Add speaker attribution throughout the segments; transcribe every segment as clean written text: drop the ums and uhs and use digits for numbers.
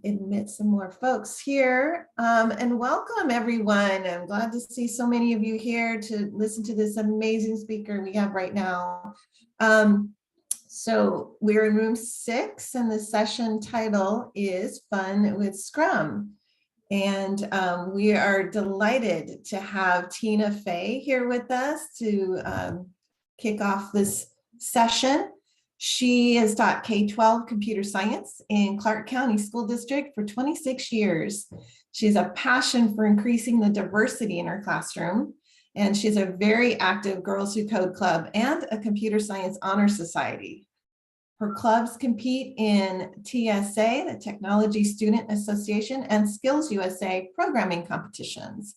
Speaker 1: admit some more folks here, and welcome everyone. I'm glad to see so many of you here to listen to this amazing speaker we have right now. So we're in room 6 and the session title is Fun with Scrum. And we are delighted to have Tina Fey here with us to kick off this session. She has taught K-12 computer science in Clark County School District for 26 years. She has a passion for increasing the diversity in her classroom, and she's a very active Girls Who Code Club and a Computer Science Honor Society. Her clubs compete in TSA, the Technology Student Association, and Skills USA programming competitions.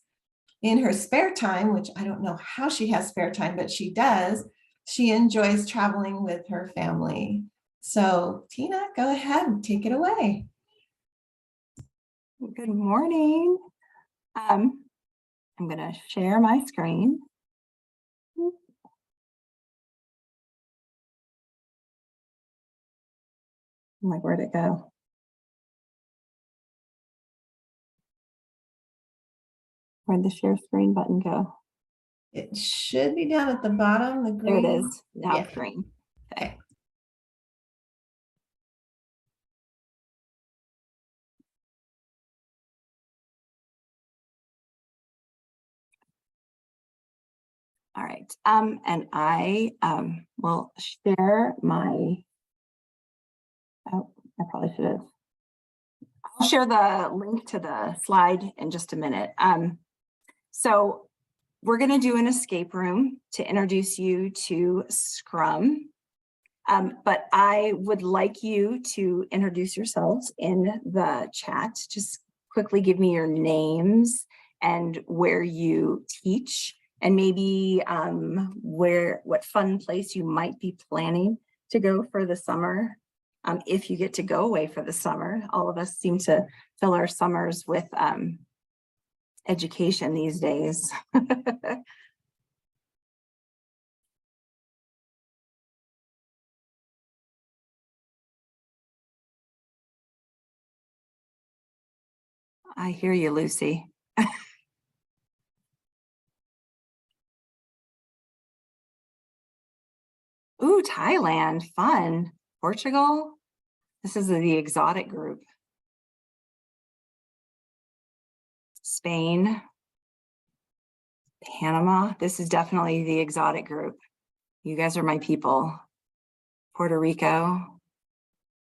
Speaker 1: In her spare time, which I don't know how she has spare time, but she does, she enjoys traveling with her family. So Tina, go ahead and take it away.
Speaker 2: Good morning. I'm going to share my screen. I'm like, where'd it go? Where'd the share screen button go?
Speaker 1: It should be down at the bottom. The green.
Speaker 2: There it is. Now
Speaker 1: Yeah.
Speaker 2: green. Okay. All right. And I will share my. Oh, I probably should have. I'll share the link to the slide in just a minute. So we're going to do an escape room to introduce you to Scrum. But I would like you to introduce yourselves in the chat. Just quickly give me your names and where you teach, and maybe what fun place you might be planning to go for the summer. If you get to go away for the summer. All of us seem to fill our summers with education these days. I hear you, Lucy. Ooh, Thailand, fun. Portugal. This is the exotic group. Spain. Panama. This is definitely the exotic group. You guys are my people. Puerto Rico.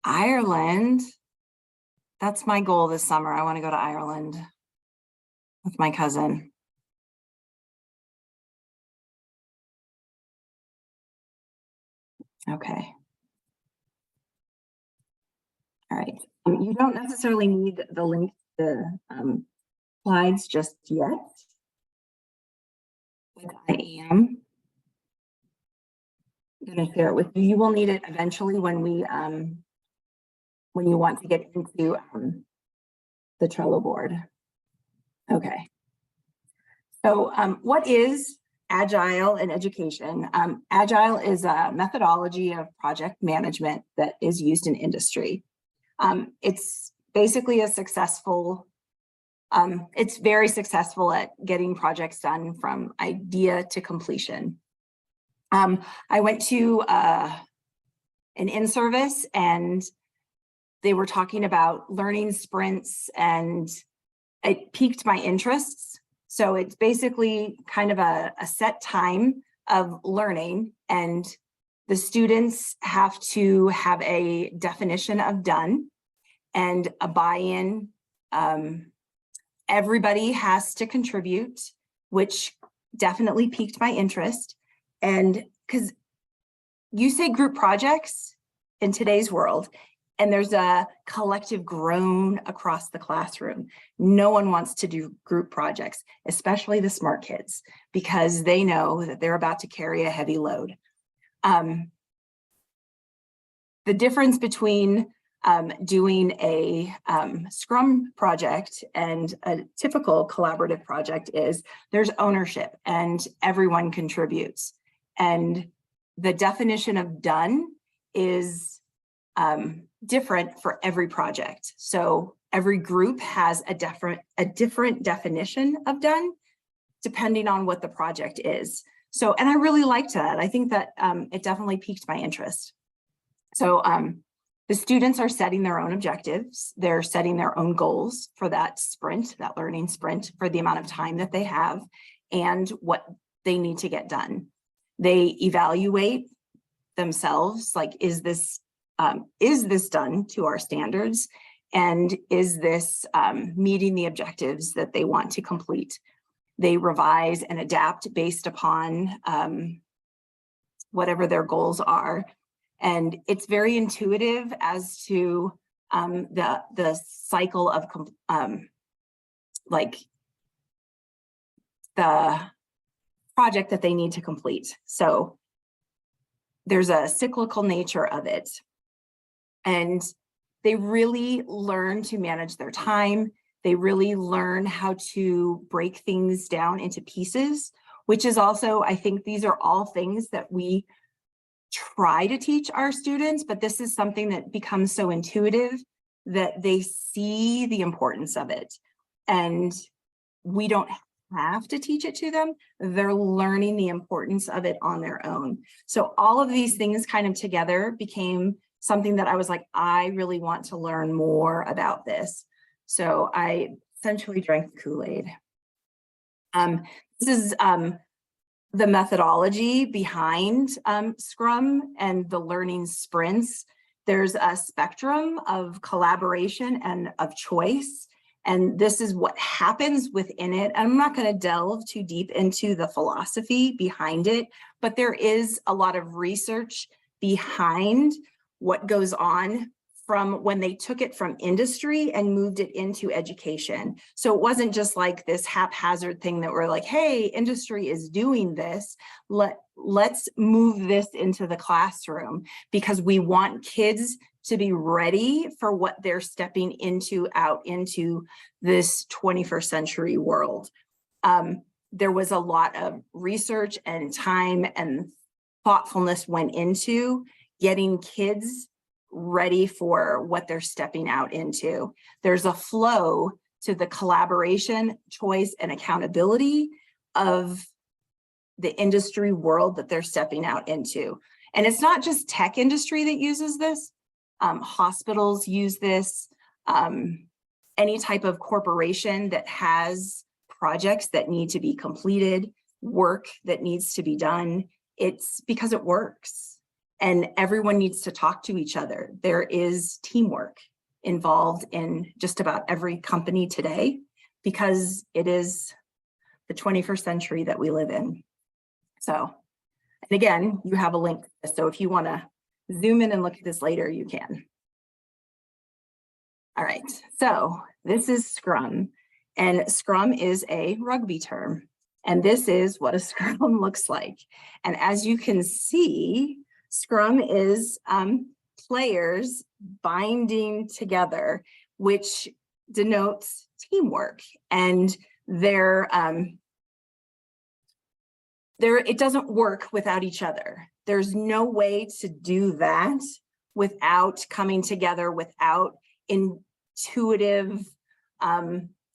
Speaker 2: Ireland. That's my goal this summer. I want to go to Ireland with my cousin. Okay. All right. You don't necessarily need the link to slides just yet. But I am going to share it with you. You will need it eventually when you want to get into the Trello board. Okay. So what is Agile in education? Agile is a methodology of project management that is used in industry. It's basically a successful, it's very successful at getting projects done from idea to completion. I went to an in-service and they were talking about learning sprints and it piqued my interests. So it's basically kind of a set time of learning, and the students have to have a definition of done and a buy-in. Everybody has to contribute, which definitely piqued my interest. And because you say group projects in today's world, and there's a collective groan across the classroom. No one wants to do group projects, especially the smart kids, because they know that they're about to carry a heavy load. The difference between doing a Scrum project and a typical collaborative project is there's ownership and everyone contributes. And the definition of done is different for every project. So every group has a different definition of done, depending on what the project is. So, and I really liked that. I think that it definitely piqued my interest. So the students are setting their own objectives. They're setting their own goals for that sprint, that learning sprint, for the amount of time that they have and what they need to get done. They evaluate themselves, like, is this done to our standards? And is this meeting the objectives that they want to complete? They revise and adapt based upon whatever their goals are. And it's very intuitive as to the cycle of like the project that they need to complete. So there's a cyclical nature of it. And they really learn to manage their time. They really learn how to break things down into pieces, which is also, I think these are all things that we try to teach our students, but this is something that becomes so intuitive that they see the importance of it. And we don't have to teach it to them. They're learning the importance of it on their own. So all of these things kind of together became something that I was like, I really want to learn more about this. So I essentially drank the Kool-Aid. This is the methodology behind Scrum and the learning sprints. There's a spectrum of collaboration and of choice. And this is what happens within it. And I'm not going to delve too deep into the philosophy behind it, but there is a lot of research behind what goes on from when they took it from industry and moved it into education. So it wasn't just like this haphazard thing that we're like, hey, industry is doing this. Let's move this into the classroom because we want kids to be ready for what they're stepping into out into this 21st century world. There was a lot of research and time and thoughtfulness went into getting kids ready for what they're stepping out into. There's a flow to the collaboration, choice, and accountability of the industry world that they're stepping out into. And it's not just tech industry that uses this. Hospitals use this. Any type of corporation that has projects that need to be completed, work that needs to be done, it's because it works. And everyone needs to talk to each other. There is teamwork involved in just about every company today because it is the 21st century that we live in. So, and again, you have a link. So if you want to zoom in and look at this later, you can. All right, so this is Scrum, and Scrum is a rugby term. And this is what a Scrum looks like. And as you can see, Scrum is players binding together, which denotes teamwork. And it doesn't work without each other. There's no way to do that without coming together, without intuitive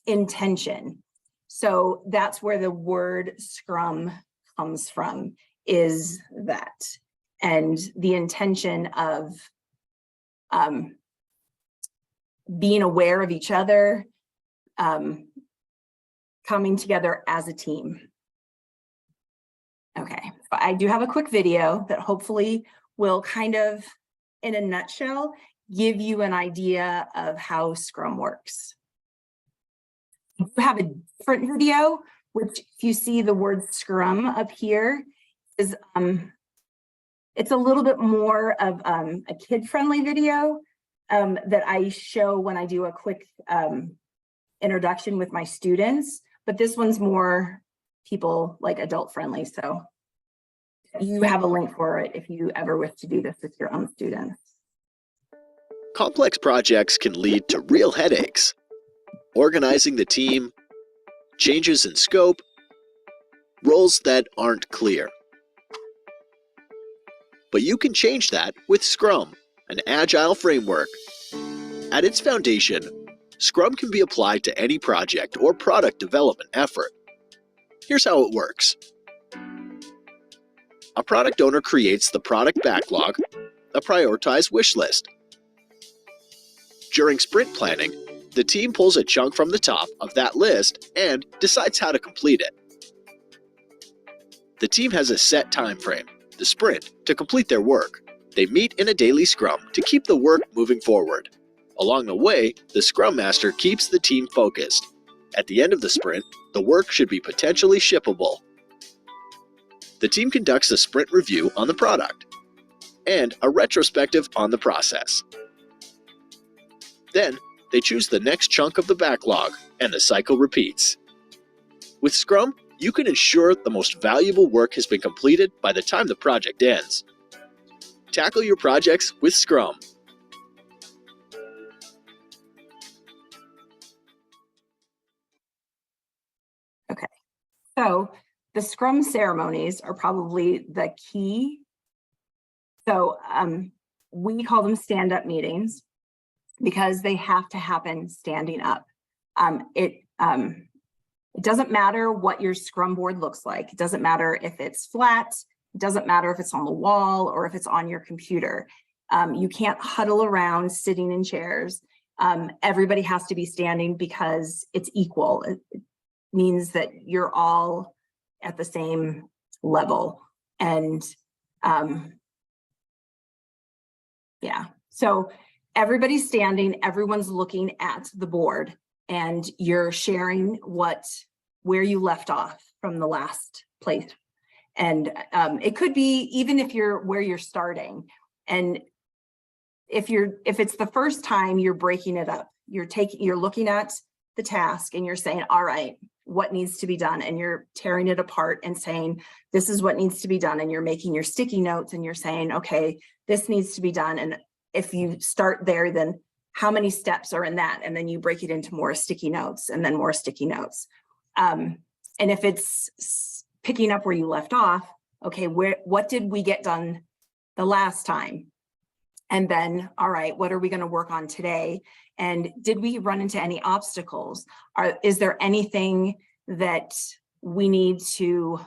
Speaker 2: intention. So that's where the word Scrum comes from, is that. And the intention of being aware of each other, coming together as a team. Okay, so I do have a quick video that hopefully will kind of, in a nutshell, give you an idea of how Scrum works. We have a different video, which if you see the word Scrum up here, is it's a little bit more of a kid-friendly video that I show when I do a quick introduction with my students, but this one's more people like adult-friendly. So you have a link for it if you ever wish to do this with your own students.
Speaker 3: Complex projects can lead to real headaches. Organizing the team, changes in scope, roles that aren't clear. But you can change that with Scrum an agile framework. At its foundation, Scrum can be applied to any project or product development effort. Here's how it works. A product owner creates the product backlog, a prioritized wish list. During sprint planning, the team pulls a chunk from the top of that list and decides how to complete it. The team has a set time frame, the sprint, to complete their work. They meet in a daily scrum to keep the work moving forward. Along the way, the Scrum Master keeps the team focused. At the end of the sprint, the work should be potentially shippable. The team conducts a sprint review on the product and a retrospective on the process. Then, they choose the next chunk of the backlog, and the cycle repeats. With Scrum, you can ensure the most valuable work has been completed by the time the project ends. Tackle your projects with Scrum.
Speaker 2: Okay, so the Scrum ceremonies are probably the key. So we call them stand-up meetings because they have to happen standing up. It doesn't matter what your Scrum board looks like. It doesn't matter if it's flat. It doesn't matter if it's on the wall or if it's on your computer. You can't huddle around sitting in chairs. Everybody has to be standing because it's equal. It means that you're all at the same level. And yeah, so everybody's standing, everyone's looking at the board, and you're sharing where you left off from the last place. And it could be even if you're where you're starting. And if it's the first time, you're breaking it up. You're looking at the task and you're saying, all right, what needs to be done? And you're tearing it apart and saying, this is what needs to be done. And you're making your sticky notes and you're saying, okay, this needs to be done. And if you start there, then how many steps are in that? And then you break it into more sticky notes and then more sticky notes. And if it's picking up where you left off, okay, what did we get done the last time? And then, all right, what are we going to work on today? And did we run into any obstacles? Is there anything that we need to,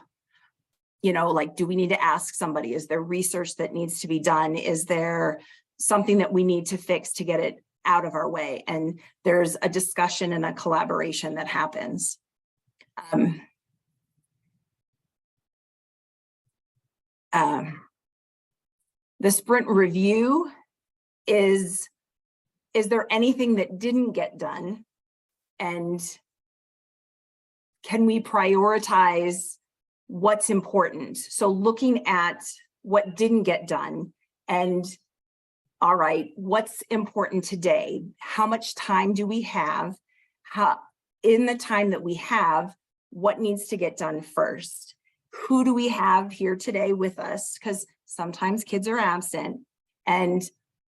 Speaker 2: like, do we need to ask somebody? Is there research that needs to be done? Is there something that we need to fix to get it out of our way? And there's a discussion and a collaboration that happens. The sprint review is there anything that didn't get done? And can we prioritize what's important? So looking at what didn't get done and, all right, what's important today? How much time do we have? In the time that we have, what needs to get done first? Who do we have here today with us? Because sometimes kids are absent, and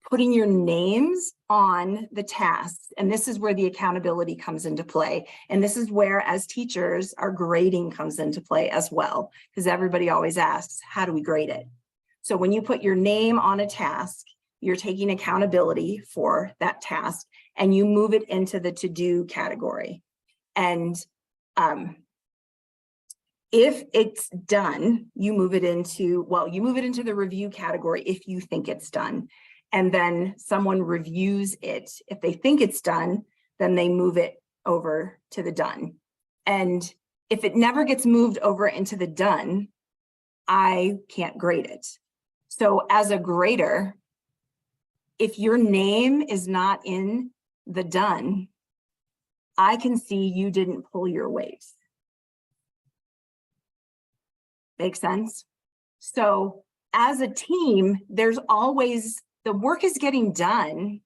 Speaker 2: putting your names on the tasks. And this is where the accountability comes into play. And this is where, as teachers, our grading comes into play as well, because everybody always asks, how do we grade it? So when you put your name on a task, you're taking accountability for that task and you move it into the to-do category. And if it's done, you move it into the review category if you think it's done. And then someone reviews it. If they think it's done, then they move it over to the done. And if it never gets moved over into the done, I can't grade it. So as a grader, if your name is not in the done, I can see you didn't pull your weight. Make sense? So as a team, there's always, the work is getting done.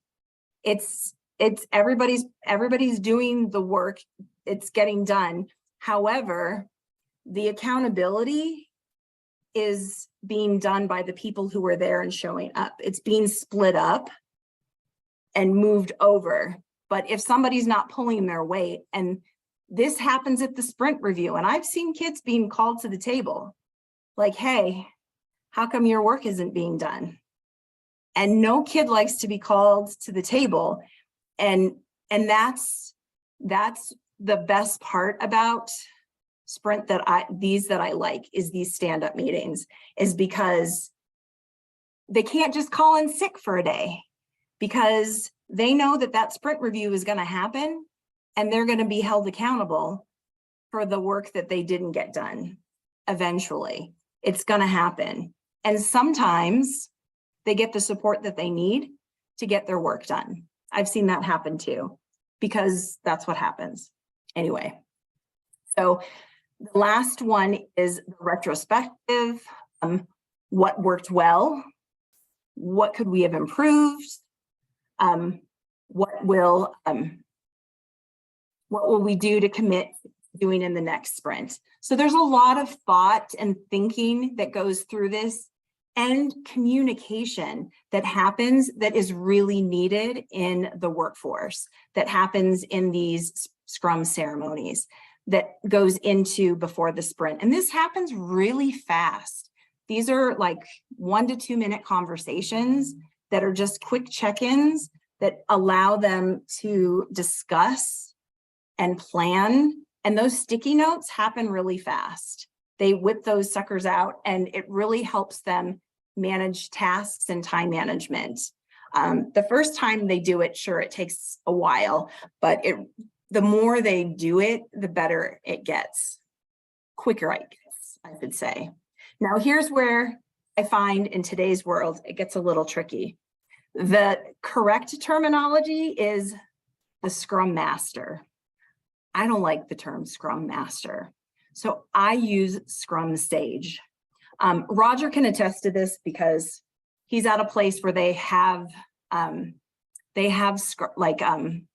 Speaker 2: It's everybody's doing the work. It's getting done. However, the accountability is being done by the people who are there and showing up. It's being split up and moved over. But if somebody's not pulling their weight, and this happens at the sprint review, and I've seen kids being called to the table, like, hey, how come your work isn't being done? And no kid likes to be called to the table. And that's the best part about Sprint that I like is these stand-up meetings, is because they can't just call in sick for a day, because they know that that sprint review is going to happen and they're going to be held accountable for the work that they didn't get done. Eventually, it's going to happen. And sometimes they get the support that they need to get their work done. I've seen that happen too, because that's what happens. Anyway, so the last one is the retrospective. What worked well? What could we have improved? What will we do to commit doing in the next sprint? So there's a lot of thought and thinking that goes through this, and communication that happens that is really needed in the workforce, that happens in these Scrum ceremonies, that goes into before the sprint. And this happens really fast. These are like 1 to 2 minute conversations that are just quick check-ins that allow them to discuss and plan. And those sticky notes happen really fast. They whip those suckers out, and it really helps them manage tasks and time management. The first time they do it, sure, it takes a while, but the more they do it, the better it gets. Quicker it gets, I should say. Now, here's where I find in today's world, it gets a little tricky. The correct terminology is the Scrum Master. I don't like the term Scrum Master, so I use Scrum Sage. Roger can attest to this because he's at a place where they have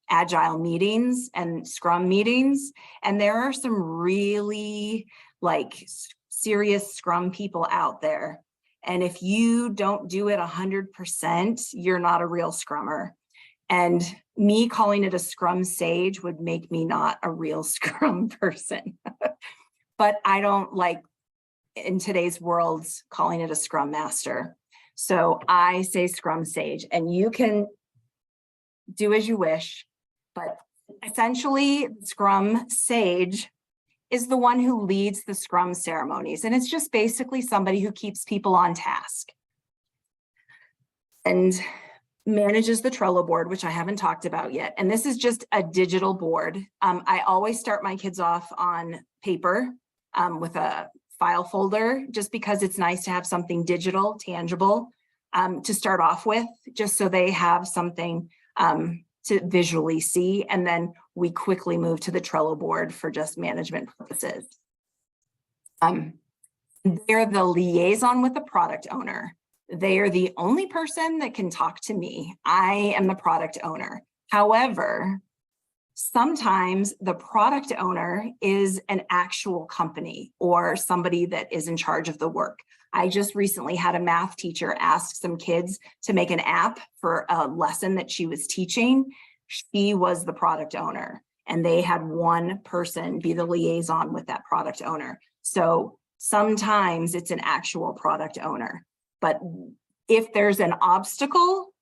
Speaker 2: agile meetings and Scrum meetings, and there are some really serious Scrum people out there. And if you don't do it 100%, you're not a real Scrummer. And me calling it a Scrum Sage would make me not a real Scrum person. But I don't like, in today's world, calling it a Scrum Master. So I say Scrum Sage, and you can do as you wish, but essentially Scrum Sage is the one who leads the Scrum ceremonies. And it's just basically somebody who keeps people on task and manages the Trello board, which I haven't talked about yet. And this is just a digital board. I always start my kids off on paper with a file folder, just because it's nice to have something digital, tangible to start off with, just so they have something to visually see. And then we quickly move to the Trello board for just management purposes. They're the liaison with the product owner. They are the only person that can talk to me. I am the product owner. However, sometimes the product owner is an actual company or somebody that is in charge of the work. I just recently had a math teacher ask some kids to make an app for a lesson that she was teaching. She was the product owner, and they had one person be the liaison with that product owner. So sometimes it's an actual product owner. But if there's an obstacle,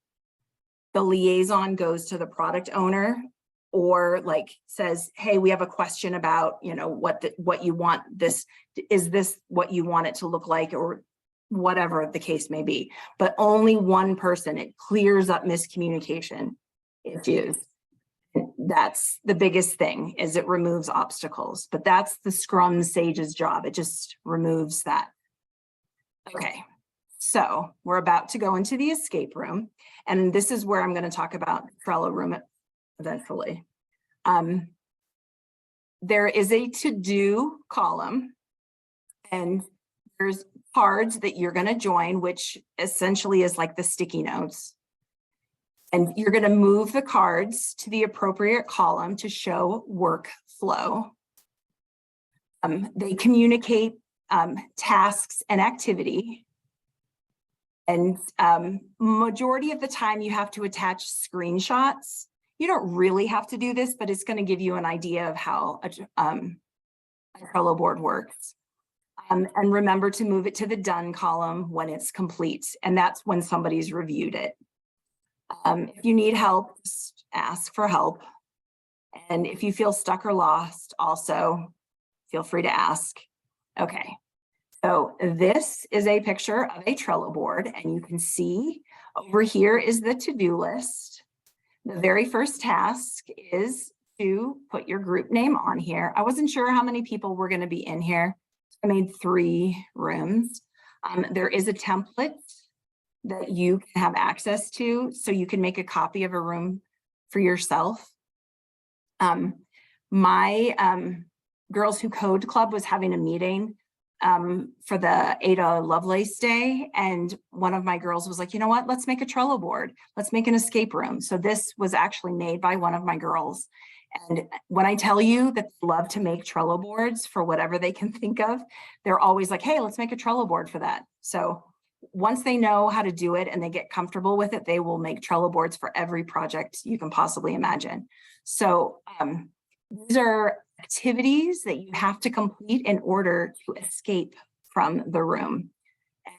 Speaker 2: the liaison goes to the product owner, or says, hey, we have a question about, what you want this, is this what you want it to look like, or whatever the case may be. But only one person, it clears up miscommunication issues. That's the biggest thing, is it removes obstacles. But that's the Scrum Sage's job. It just removes that. Okay. So we're about to go into the escape room, and this is where I'm going to talk about Trello room eventually. There is a to-do column, and there's cards that you're going to join, which essentially is like the sticky notes. And you're going to move the cards to the appropriate column to show workflow. They communicate tasks and activity. And majority of the time you have to attach screenshots. You don't really have to do this, but it's going to give you an idea of how a Trello board works. And remember to move it to the done column when it's complete, and that's when somebody's reviewed it. If you need help, just ask for help. And if you feel stuck or lost, also feel free to ask. Okay, so this is a picture of a Trello board, and you can see over here is the to-do list. The very first task is to put your group name on here. I wasn't sure how many people were going to be in here. I made 3 rooms. There is a template that you can have access to, so you can make a copy of a room for yourself. My Girls Who Code Club was having a meeting for the Ada Lovelace Day, and one of my girls was like, you know what, let's make a Trello board. Let's make an escape room. So this was actually made by one of my girls. And when I tell you that they love to make Trello boards for whatever they can think of, they're always like, hey, let's make a Trello board for that. So once they know how to do it and they get comfortable with it, they will make Trello boards for every project you can possibly imagine. So these are activities that you have to complete in order to escape from the room.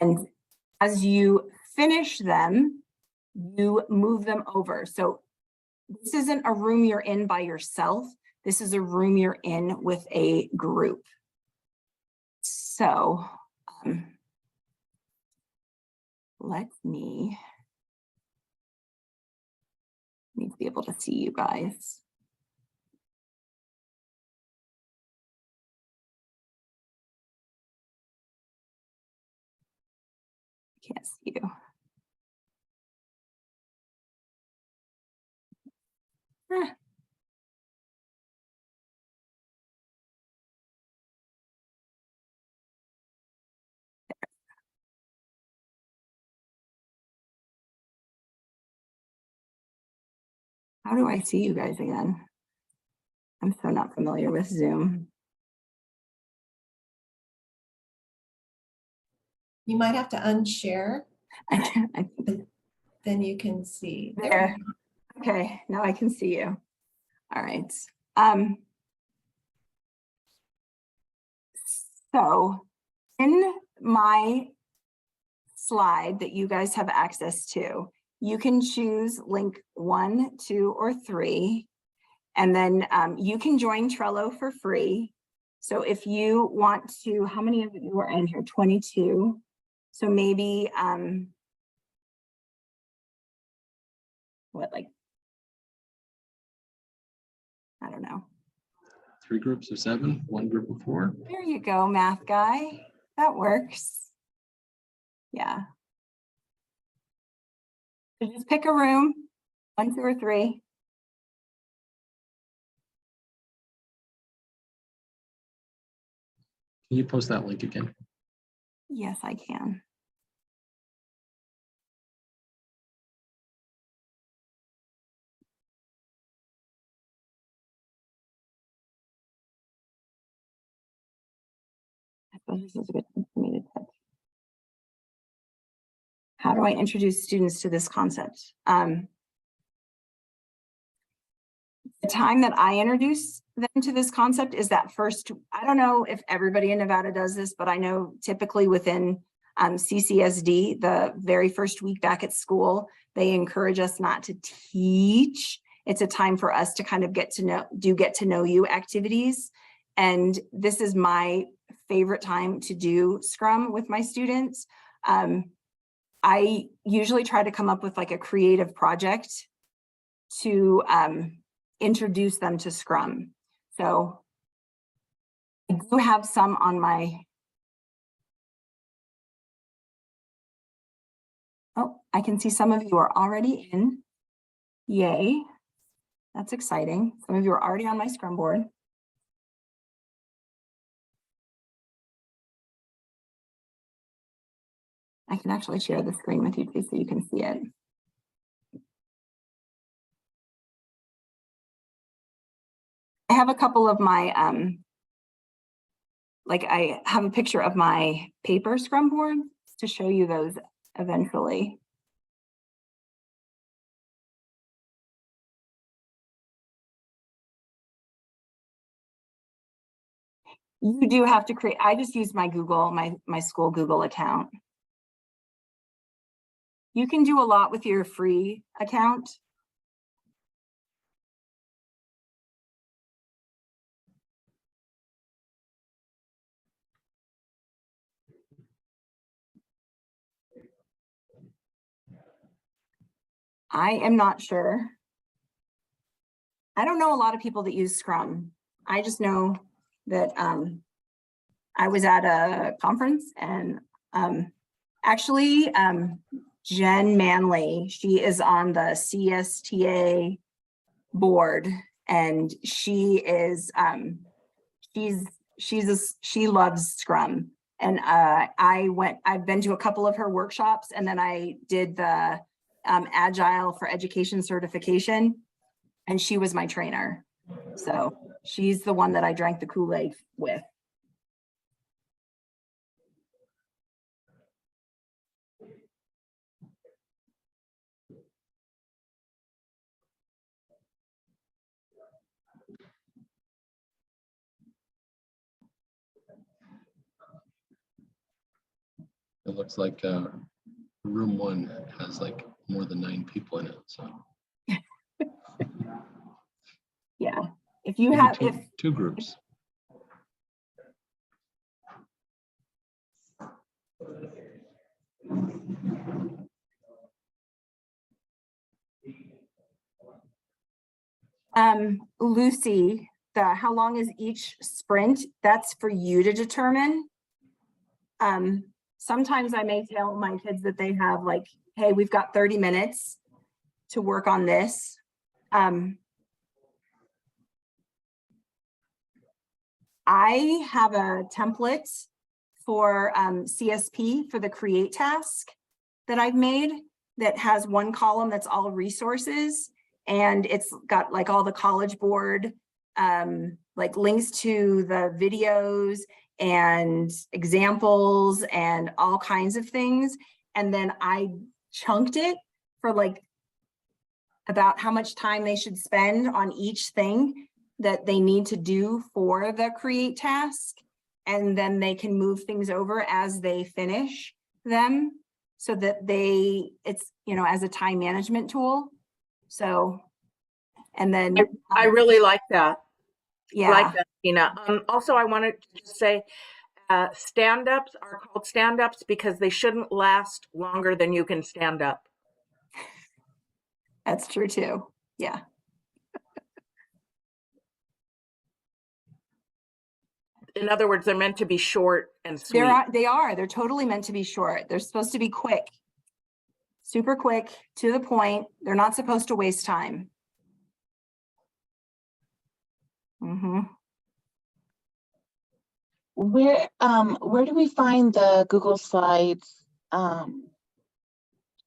Speaker 2: And as you finish them, you move them over. So this isn't a room you're in by yourself. This is a room you're in with a group. So let me need to be able to see you guys. Can't see you. How do I see you guys again? I'm so not familiar with Zoom.
Speaker 1: You might have to unshare,
Speaker 2: I
Speaker 1: then you can see.
Speaker 2: there. Okay, now I can see you. All right. So in my slide that you guys have access to, you can choose link 1, 2, or 3, and then you can join Trello for free. So if you want to, how many of you are in here? 22. So maybe, what, like, I don't know.
Speaker 4: 3 groups of 7, 1 group of 4.
Speaker 2: There you go, math guy. That works. Yeah. So just pick a room, 1, 2, or 3.
Speaker 4: Can you post that link again?
Speaker 2: Yes, I can. I suppose this is a good thing for me to touch. How do I introduce students to this concept? The time that I introduce them to this concept is that first, I don't know if everybody in Nevada does this, but I know typically within CCSD, the very first week back at school, they encourage us not to teach. It's a time for us to kind of get to know you activities. And this is my favorite time to do Scrum with my students. I usually try to come up with like a creative project to introduce them to Scrum. So I do have some on my, oh, I can see some of you are already in. Yay, that's exciting. Some of you are already on my Scrum board. I can actually share the screen with you too so you can see it. I have a couple of my, like I have a picture of my paper Scrum board to show you those eventually. You do have to create, I just use my Google, my school Google account. You can do a lot with your free account. I am not sure. I don't know a lot of people that use Scrum. I just know that I was at a conference and actually Jen Manley, she is on the CSTA board, and she is she loves Scrum. And I've been to a couple of her workshops, and then I did the Agile for Education certification, and she was my trainer. So she's the one that I drank the Kool-Aid with.
Speaker 4: It looks like room 1 has like more than 9 people in it, so.
Speaker 2: Yeah, if you
Speaker 4: Maybe
Speaker 2: have,
Speaker 4: two groups.
Speaker 2: Lucy, how long is each sprint? That's for you to determine. Sometimes I may tell my kids that they have like, hey, we've got 30 minutes to work on this. I have a template for CSP for the create task that I've made that has one column that's all resources, and it's got like all the College Board like links to the videos and examples and all kinds of things. And then I chunked it for like about how much time they should spend on each thing that they need to do for the create task. And then they can move things over as they finish them, so that it's, you know, as a time management tool. So, and then
Speaker 5: I really like that.
Speaker 2: yeah,
Speaker 5: Like that, Tina. Also, I wanted to just say stand-ups are called stand-ups because they shouldn't last longer than you can stand up.
Speaker 2: that's true too. Yeah.
Speaker 5: In other words, they're meant to be short and sweet.
Speaker 2: They're totally meant to be short. They're supposed to be quick, super quick, to the point. They're not supposed to waste time.
Speaker 6: Where do we find the Google Slides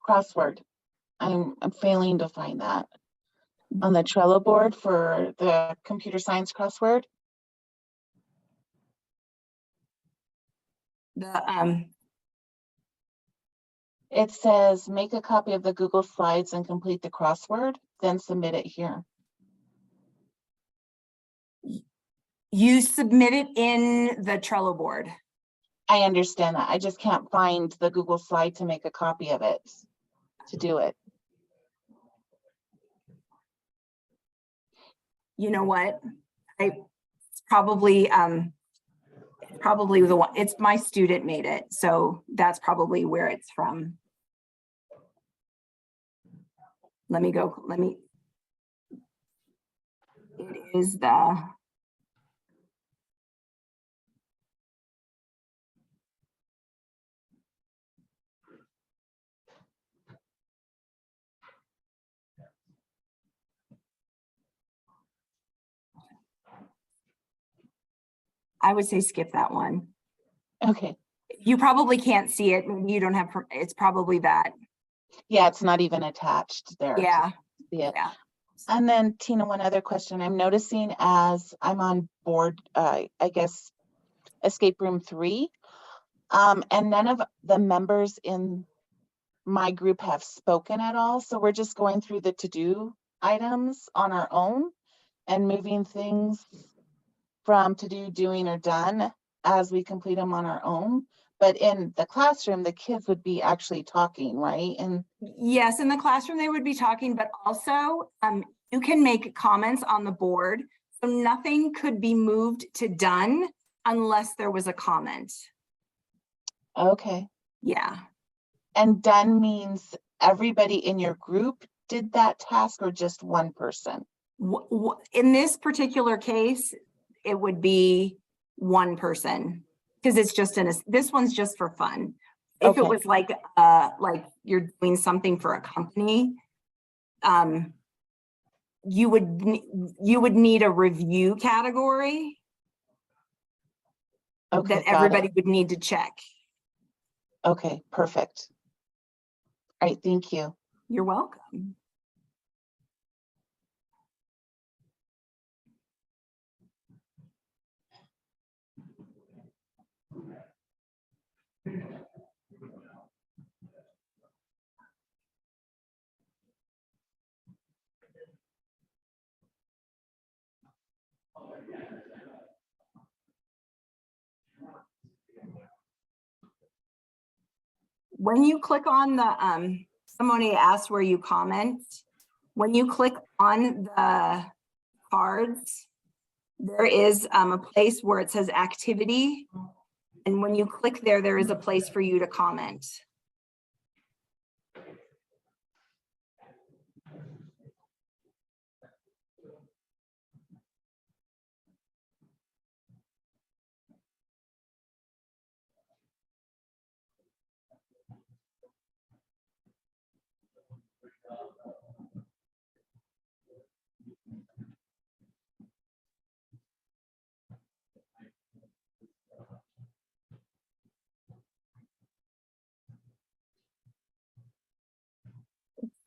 Speaker 6: crossword? I'm failing to find that on the Trello board for the computer science crossword. It says make a copy of the Google Slides and complete the crossword, then submit it here.
Speaker 2: You submit it in the Trello board.
Speaker 6: I understand that. I just can't find the Google slide to make a copy of it, to do it.
Speaker 2: You know what? It's probably the one. It's my student made it, so that's probably where it's from. Let me go. It is the. I would say skip that one.
Speaker 6: Okay.
Speaker 2: You probably can't see it. Maybe you don't have, it's probably that.
Speaker 6: Yeah, it's not even attached there.
Speaker 2: Yeah.
Speaker 6: Yeah.
Speaker 2: Yeah.
Speaker 6: And then Tina, one other question. I'm noticing as I'm on board, I guess, Escape Room 3, and none of the members in my group have spoken at all. So we're just going through the to-do items on our own and moving things from to do, doing, or done as we complete them on our own. But in the classroom, the kids would be actually talking, right? And
Speaker 2: Yes, in the classroom, they would be talking, but also you can make comments on the board. So nothing could be moved to done unless there was a comment.
Speaker 6: okay.
Speaker 2: Yeah.
Speaker 6: And done means everybody in your group did that task or just one person?
Speaker 2: In this particular case, it would be one person because it's just this one's just for fun. If
Speaker 6: Okay.
Speaker 2: it was like you're doing something for a company, you would need a review category
Speaker 6: Okay,
Speaker 2: that
Speaker 6: got
Speaker 2: everybody
Speaker 6: it.
Speaker 2: would need to check.
Speaker 6: Okay, perfect. All right, thank you.
Speaker 2: You're welcome. When you click on the, somebody asked where you comment. When you click on the cards, there is a place where it says activity. And when you click there, there is a place for you to comment.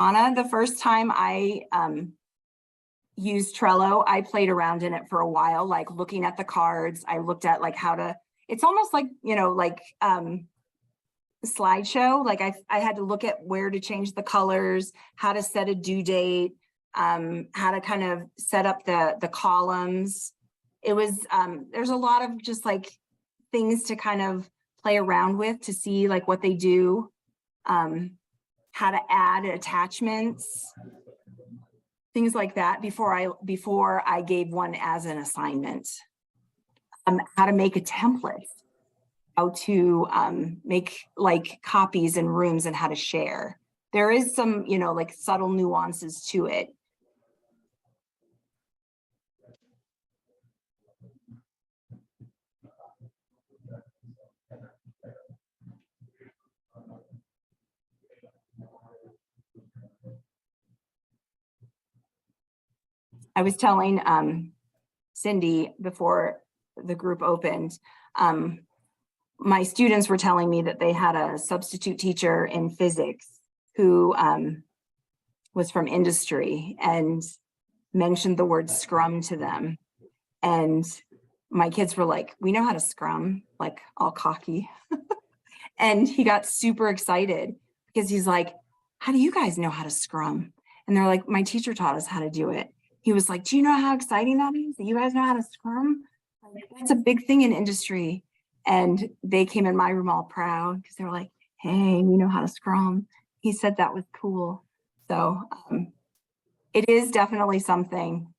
Speaker 2: Anna, the first time I used Trello, I played around in it for a while, like looking at the cards. I looked at like how to, it's almost like, you know, like slideshow. Like I had to look at where to change the colors, how to set a due date, how to kind of set up the columns. It was, there's a lot of just like things to kind of play around with to see like what they do, how to add attachments, things like that before I gave one as an assignment. How to make a template, how to make like copies in rooms and how to share. There is some, you know, like subtle nuances to it. I was telling Cindy before the group opened, my students were telling me that they had a substitute teacher in physics who was from industry and mentioned the word Scrum to them. And my kids were like, we know how to Scrum, like all cocky. And he got super excited because he's like, how do you guys know how to Scrum? And they're like, my teacher taught us how to do it. He was like, do you know how exciting that is? That you guys know how to Scrum? That's a big thing in industry. And they came in my room all proud because they were like, hey, we know how to Scrum. He said that was cool. So it is definitely something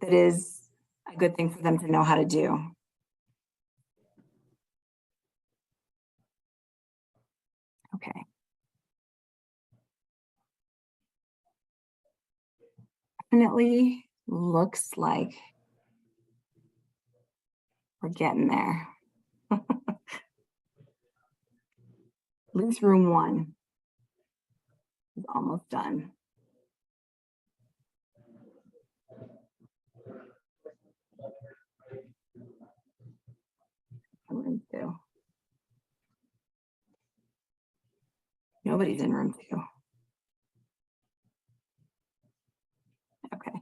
Speaker 2: that is a good thing for them to know how to do. Okay. Definitely looks like we're getting there. Loose room 1 is almost done. Room 2. Nobody's in room 2. Okay.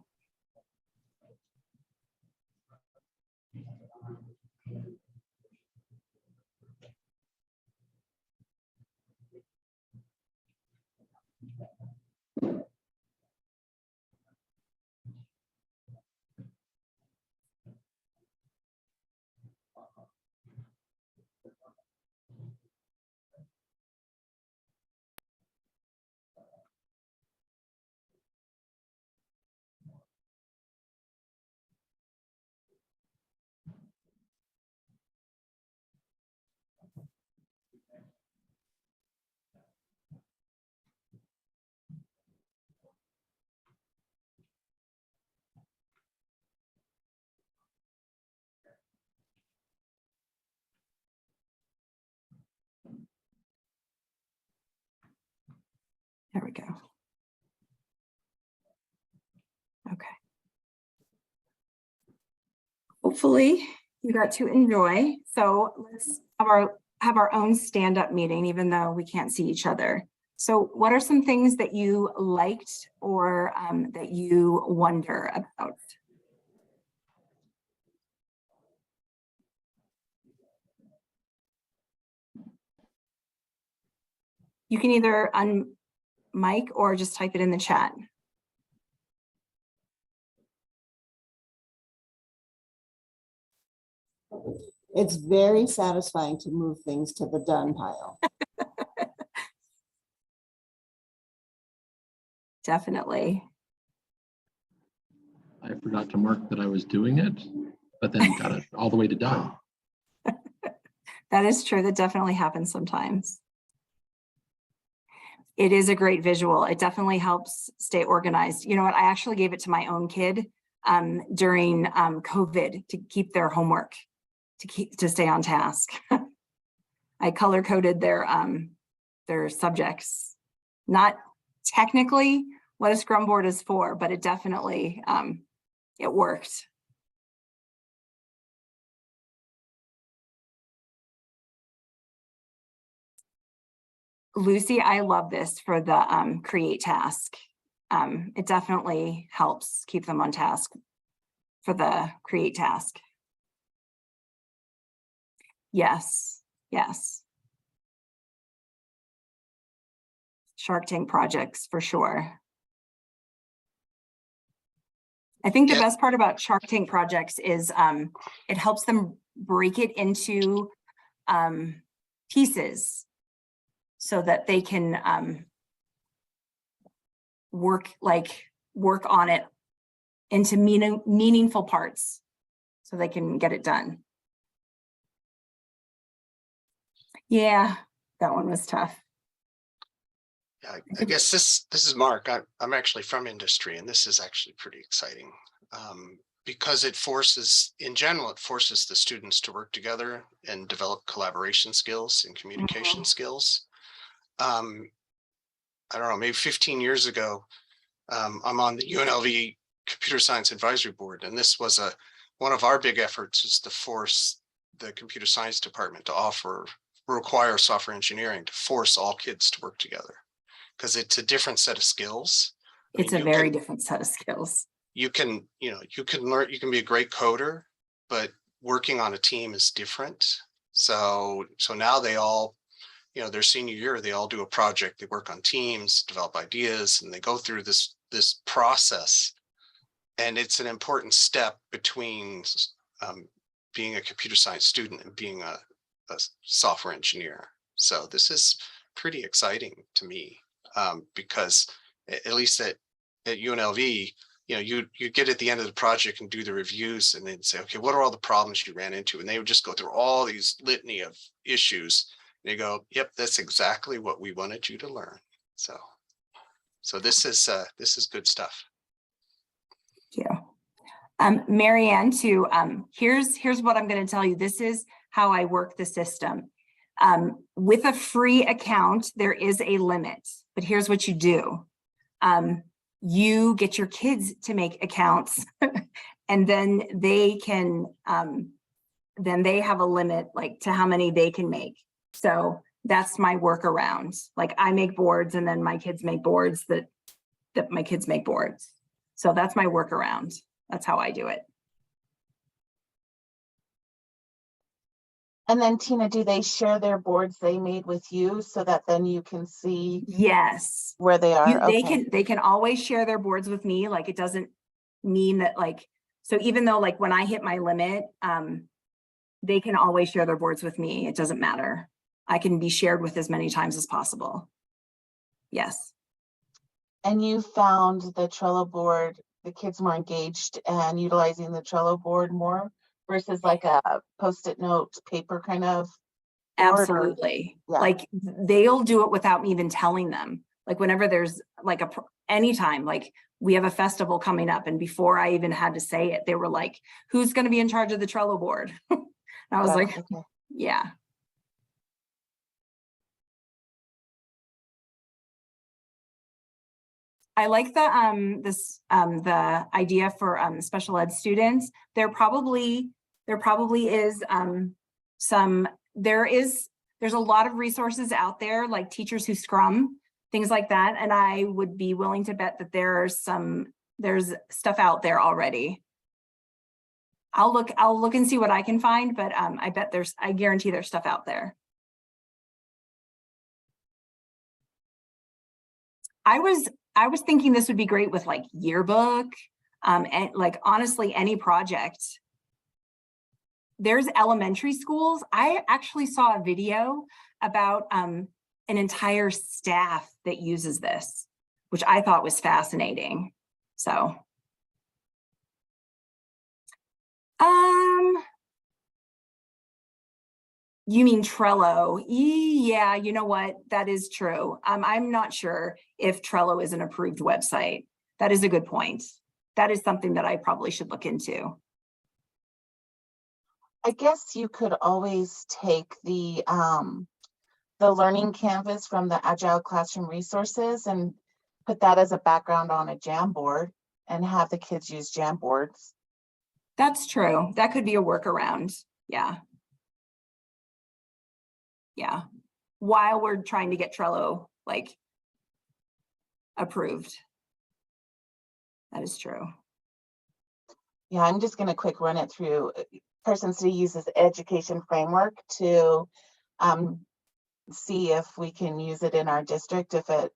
Speaker 2: There we go. Okay. Hopefully you got to enjoy. So let's have our own stand-up meeting, even though we can't see each other. So what are some things that you liked or that you wonder about? You can either unmic or just type it in the chat.
Speaker 7: It's very satisfying to move things to the done pile.
Speaker 2: Definitely.
Speaker 4: I forgot to mark that I was doing it, but then got it all the way to done.
Speaker 2: That is true. That definitely happens sometimes. It is a great visual. It definitely helps stay organized. You know what? I actually gave it to my own kid during COVID to keep their homework, to stay on task. I color coded their subjects. Not technically what a Scrum board is for, but it definitely it worked. Lucy, I love this for the create task. It definitely helps keep them on task for the create task. Yes, yes. Shark Tank projects for sure. I think the best part about Shark Tank projects is it helps them break it into pieces so that they can work on it into meaningful parts so they can get it done. Yeah, that one was tough.
Speaker 8: Yeah, I guess this is Mark. I'm actually from industry, and this is actually pretty exciting because it forces, in general, it forces the students to work together and develop collaboration skills and communication skills. I don't know, maybe 15 years ago, I'm on the UNLV Computer Science Advisory Board, and this was one of our big efforts is to force the computer science department to require software engineering to force all kids to work together. Because it's a different set of skills.
Speaker 2: It's a very different set of skills.
Speaker 8: You can learn, you can be a great coder, but working on a team is different. So now they all, their senior year, they all do a project, they work on teams, develop ideas, and they go through this process. And it's an important step between being a computer science student and being a software engineer. So this is pretty exciting to me. Because at least at UNLV, you get at the end of the project and do the reviews and then say, okay, what are all the problems you ran into? And they would just go through all these litany of issues. And they go, yep, that's exactly what we wanted you to learn. So this is good stuff.
Speaker 2: Thank you. Marianne, too, here's what I'm going to tell you. This is how I work the system. With a free account, there is a limit, but here's what you do. You get your kids to make accounts and then they can, then they have a limit like to how many they can make. So that's my workaround. Like I make boards and then my kids make boards that my kids make boards. So that's my workaround. That's how I do it.
Speaker 6: And then Tina, do they share their boards they made with you so that then you can see
Speaker 2: Yes.
Speaker 6: where they are?
Speaker 2: They can always share their boards with me. Like it doesn't mean that like, so even though like when I hit my limit, they can always share their boards with me. It doesn't matter. I can be shared with as many times as possible. Yes.
Speaker 6: And you found the Trello board, the kids more engaged and utilizing the Trello board more versus like a Post-it note paper kind of board?
Speaker 2: Absolutely.
Speaker 6: Yeah.
Speaker 2: Like they'll do it without me even telling them. Like whenever there's like anytime, like we have a festival coming up and before I even had to say it, they were like, who's going to be in charge of the Trello board? I was like,
Speaker 6: okay.
Speaker 2: Yeah. I like the the idea for special ed students. There probably is there's a lot of resources out there, like Teachers Who Scrum, things like that, and I would be willing to bet that there's stuff out there already. I'll look and see what I can find, but I guarantee there's stuff out there. I was thinking this would be great with like yearbook, and like honestly any project. There's elementary schools. I actually saw a video about an entire staff that uses this, which I thought was fascinating. So, you mean Trello? Yeah, you know what? That is true. I'm not sure if Trello is an approved website. That is a good point. That is something that I probably should look into.
Speaker 6: I guess you could always take the learning canvas from the Agile Classroom resources and put that as a background on a Jamboard and have the kids use Jamboards.
Speaker 2: That's true. That could be a workaround. Yeah. Yeah. While we're trying to get Trello like approved. That is true.
Speaker 6: Yeah, I'm just going to quick run it through. Person C uses education framework to see if we can use it in our district, if it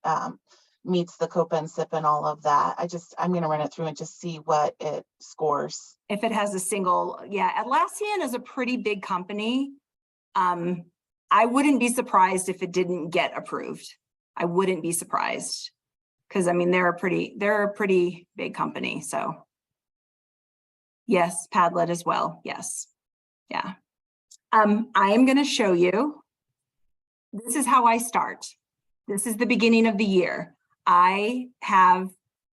Speaker 6: meets the COPA and SIP and all of that. I'm going to run it through and just see what it scores.
Speaker 2: If it has a single, yeah, Atlassian is a pretty big company. I wouldn't be surprised if it didn't get approved. I wouldn't be surprised because I mean, they're a pretty big company. So yes, Padlet as well. Yes. Yeah. I am going to show you. This is how I start. This is the beginning of the year. I have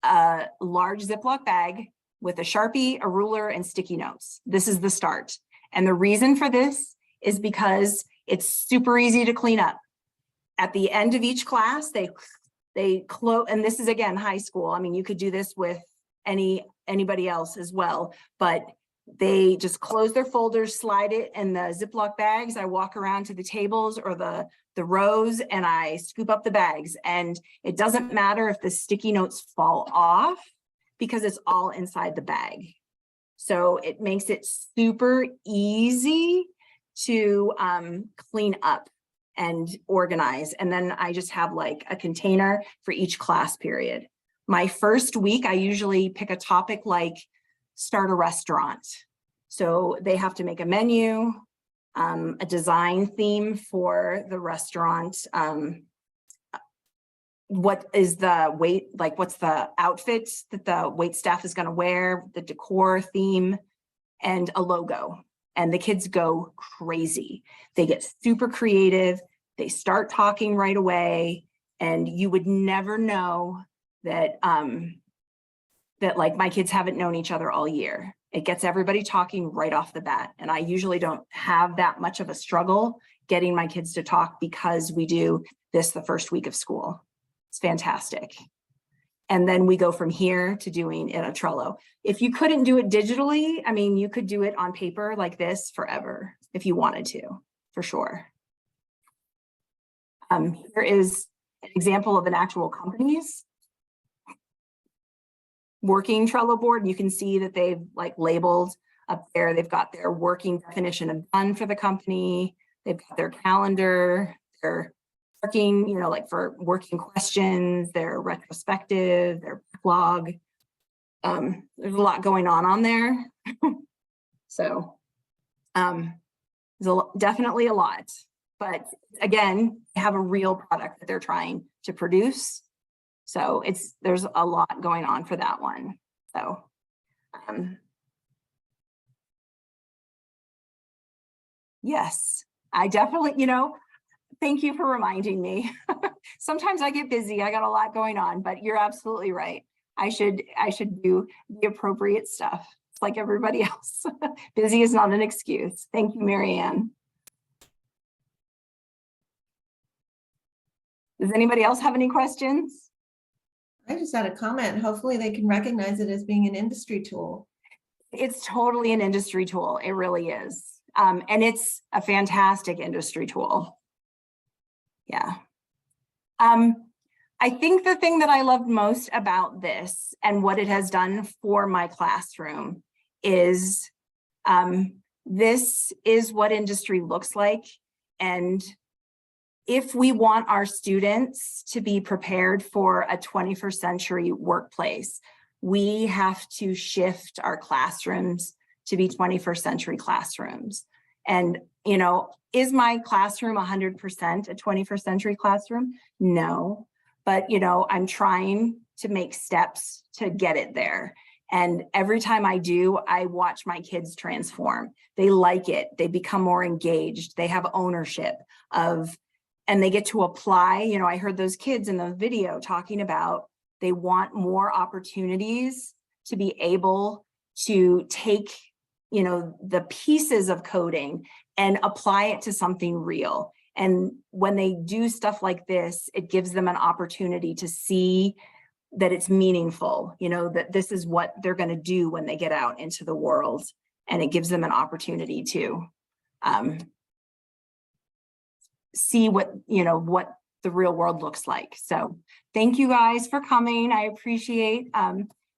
Speaker 2: a large Ziploc bag with a Sharpie, a ruler, and sticky notes. This is the start. And the reason for this is because it's super easy to clean up. At the end of each class, they close, and this is again, high school. I mean, you could do this with anybody else as well, but they just close their folders, slide it in the Ziploc bags. I walk around to the tables or the rows and I scoop up the bags, and it doesn't matter if the sticky notes fall off because it's all inside the bag. So it makes it super easy to clean up and organize. And then I just have like a container for each class period. My first week, I usually pick a topic like start a restaurant. So they have to make a menu, a design theme for the restaurant. What is the what's the outfit that the wait staff is going to wear, the decor theme, and a logo. And the kids go crazy. They get super creative. They start talking right away. And you would never know that, that like my kids haven't known each other all year. It gets everybody talking right off the bat. And I usually don't have that much of a struggle getting my kids to talk because we do this the first week of school. It's fantastic. And then we go from here to doing it on Trello. If you couldn't do it digitally, I mean, you could do it on paper like this forever if you wanted to, for sure. Here is an example of an actual company's working Trello board. And you can see that they've like labeled up there. They've got their working definition of done for the company. They've got their calendar, their working, you know, like for working questions, their retrospective, their backlog. There's a lot going on there. So there's definitely a lot, but again, they have a real product that they're trying to produce. So there's a lot going on for that one. So yes, I definitely, you know, thank you for reminding me. Sometimes I get busy. I got a lot going on, but you're absolutely right. I should do the appropriate stuff. It's like everybody else. Busy is not an excuse. Thank you, Marianne. Does anybody else have any questions?
Speaker 1: I just had a comment. Hopefully they can recognize it as being an industry tool.
Speaker 2: It's totally an industry tool. It really is. And it's a fantastic industry tool. Yeah. I think the thing that I loved most about this and what it has done for my classroom is this is what industry looks like. And if we want our students to be prepared for a 21st century workplace, we have to shift our classrooms to be 21st century classrooms. And, you know, is my classroom 100% a 21st century classroom? No, but, you know, I'm trying to make steps to get it there. And every time I do, I watch my kids transform. They like it. They become more engaged. They have ownership of, and they get to apply. You know, I heard those kids in the video talking about they want more opportunities to be able to take, you know, the pieces of coding and apply it to something real. And when they do stuff like this, it gives them an opportunity to see that it's meaningful, you know, that this is what they're going to do when they get out into the world. And it gives them an opportunity to see what, you know, what the real world looks like. So thank you guys for coming. I appreciate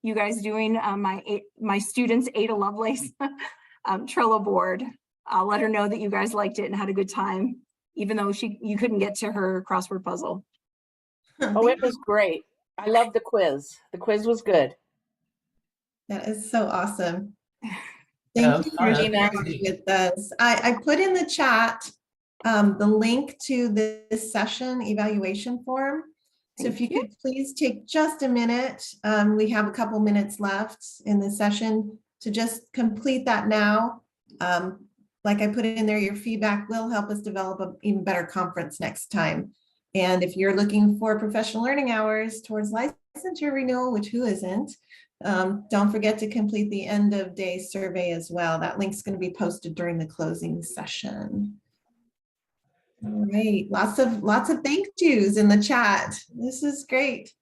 Speaker 2: you guys doing my students' Ada Lovelace Trello board. I'll let her know that you guys liked it and had a good time, even though you couldn't get to her crossword puzzle.
Speaker 5: Oh, it was great. I love the quiz. The quiz was good.
Speaker 1: That is so awesome.
Speaker 9: Yeah,
Speaker 1: Thank you for
Speaker 5: Gina.
Speaker 1: sharing with us. I put in the chat the link to this session evaluation form. So if you could please take just a minute, we have a couple minutes left in the session to just complete that now. Like I put in there, your feedback will help us develop an even better conference next time. And if you're looking for professional learning hours towards licensure renewal, which who isn't, don't forget to complete the end of day survey as well. That link's going to be posted during the closing session. All right, lots of thank yous in the chat. This is great,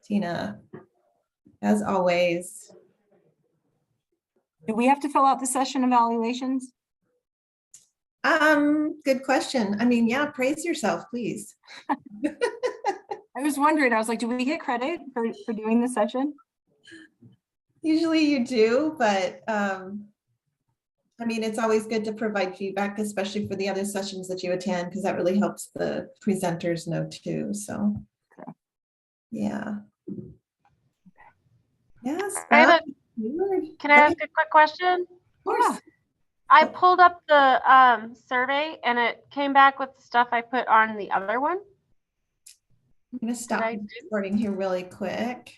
Speaker 1: Tina, as always.
Speaker 2: Do we have to fill out the session evaluations?
Speaker 1: Good question. I mean, yeah, praise yourself, please.
Speaker 2: I was wondering, I was like, do we get credit for doing the session?
Speaker 1: Usually you do, but I mean, it's always good to provide feedback, especially for the other sessions that you attend, because that really helps the presenters know too. So,
Speaker 2: okay.
Speaker 1: Yeah. Yes.
Speaker 10: Can I ask a quick question?
Speaker 1: Of course.
Speaker 10: I pulled up the survey and it came back with the stuff I put on the other one.
Speaker 1: I'm going to stop recording here really quick.